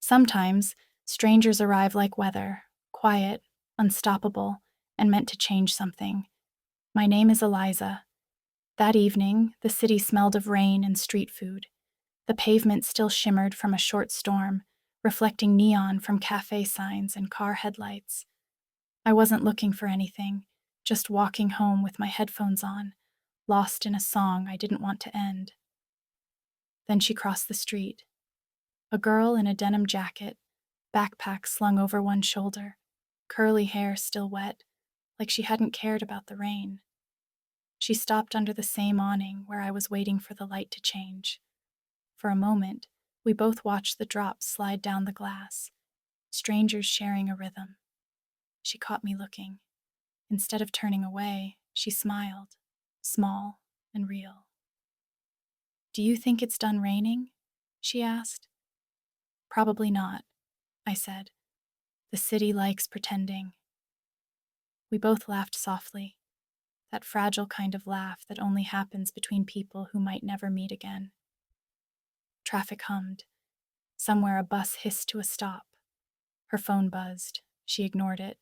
Sometimes, strangers arrive like weather, quiet, unstoppable, and meant to change something. My name is Eliza. That evening, the city smelled of rain and street food. The pavement still shimmered from a short storm, reflecting neon from cafe signs and car headlights. I wasn't looking for anything, just walking home with my headphones on, lost in a song I didn't want to end. Then she crossed the street. A girl in a denim jacket, backpack slung over one shoulder, curly hair still wet, like she hadn't cared about the rain. She stopped under the same awning where I was waiting for the light to change. For a moment, we both watched the drops slide down the glass, strangers sharing a rhythm. She caught me looking. Instead of turning away, she smiled, small and real. "Do you think it's done raining?" she asked. "Probably not," I said. "The city likes pretending." We both laughed softly, that fragile kind of laugh that only happens between people who might never meet again. Traffic hummed. Somewhere a bus hissed to a stop. Her phone buzzed. She ignored it.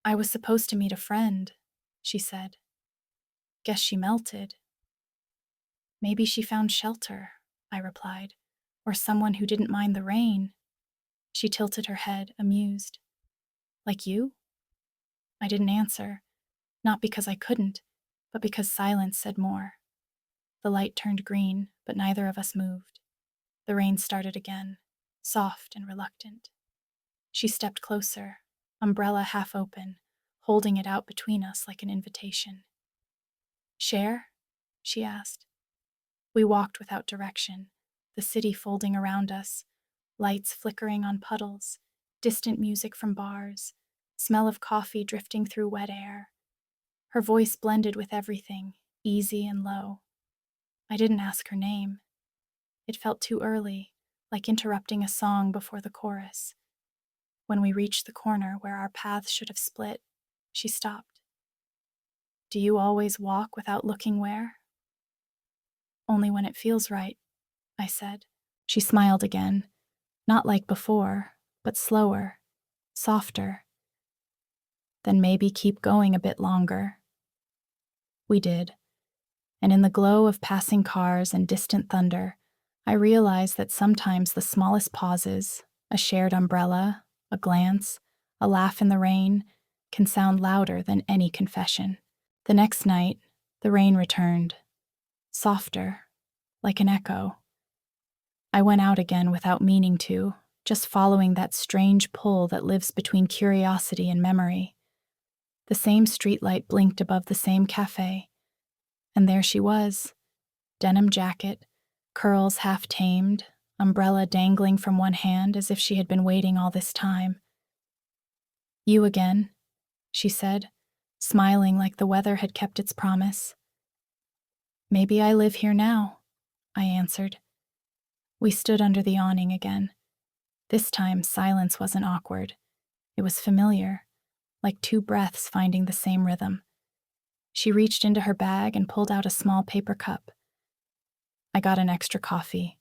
"I was supposed to meet a friend," she said. "Guess she melted." "Maybe she found shelter," I replied, "or someone who didn't mind the rain." She tilted her head, amused. "Like you?" I didn't answer, not because I couldn't, but because silence said more. The light turned green, but neither of us moved. The rain started again, soft and reluctant. She stepped closer, umbrella half open, holding it out between us like an invitation. "Share?" she asked. We walked without direction, the city folding around us, lights flickering on puddles, distant music from bars, smell of coffee drifting through wet air. Her voice blended with everything, easy and low. I didn't ask her name. It felt too early, like interrupting a song before the chorus. When we reached the corner where our paths should have split, she stopped. "Do you always walk without looking where?" "Only when it feels right," I said. She smiled again, not like before, but slower, softer. "Then maybe keep going a bit longer." We did, and in the glow of passing cars and distant thunder, I realized that sometimes the smallest pauses, a shared umbrella, a glance, a laugh in the rain, can sound louder than any confession. The next night, the rain returned, softer, like an echo. I went out again without meaning to, just following that strange pull that lives between curiosity and memory. The same streetlight blinked above the same cafe, and there she was, denim jacket, curls half tamed, umbrella dangling from one hand as if she had been waiting all this time. "You again," she said, smiling like the weather had kept its promise. "Maybe I live here now," I answered. We stood under the awning again. This time, silence wasn't awkward. It was familiar, like two breaths finding the same rhythm. She reached into her bag and pulled out a small paper cup. "I got an extra coffee.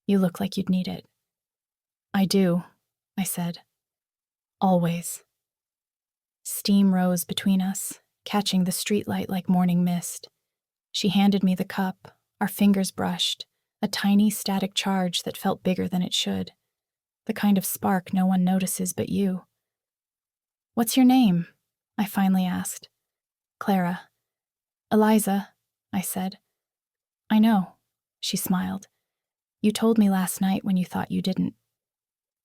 You look like you'd need it." "I do," I said. "Always." Steam rose between us, catching the streetlight like morning mist. She handed me the cup, our fingers brushed, a tiny static charge that felt bigger than it should. The kind of spark no one notices but you. "What's your name?" I finally asked. "Clara." "Eliza," I said. "I know," she smiled. "You told me last night when you thought you didn't."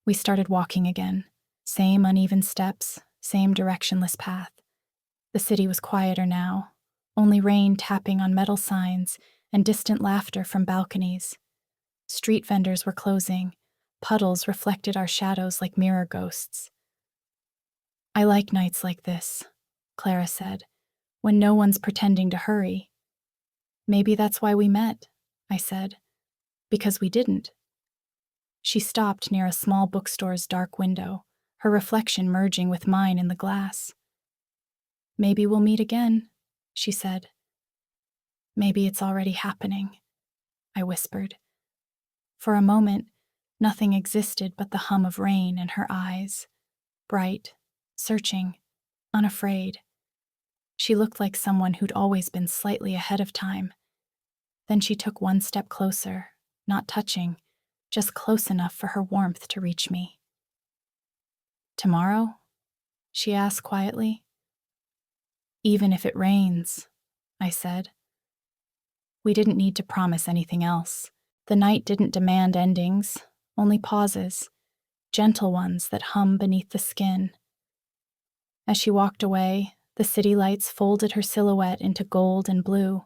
We started walking again. Same uneven steps, same directionless path. The city was quieter now, only rain tapping on metal signs and distant laughter from balconies. Street vendors were closing. Puddles reflected our shadows like mirror ghosts. "I like nights like this," Clara said, "when no one's pretending to hurry." "Maybe that's why we met," I said. "Because we didn't." She stopped near a small bookstore's dark window, her reflection merging with mine in the glass. "Maybe we'll meet again," she said. "Maybe it's already happening," I whispered. For a moment, Nothing existed but the hum of rain in her eyes, bright, searching, unafraid. She looked like someone who'd always been slightly ahead of time. Then she took one step closer, not touching, just close enough for her warmth to reach me. "Tomorrow?" she asked quietly. "Even if it rains," I said. We didn't need to promise anything else. The night didn't demand endings, only pauses, gentle ones that hum beneath the skin. As she walked away, the city lights folded her silhouette into gold and blue.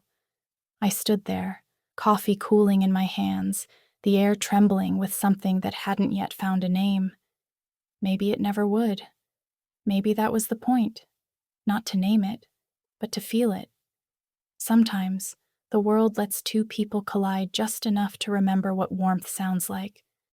I stood there, coffee cooling in my hands, the air trembling with something that hadn't yet found a name. Maybe it never would. Maybe that was the point. Not to name it, but to feel it. Sometimes, the world lets two people collide just enough to remember what warmth sounds like.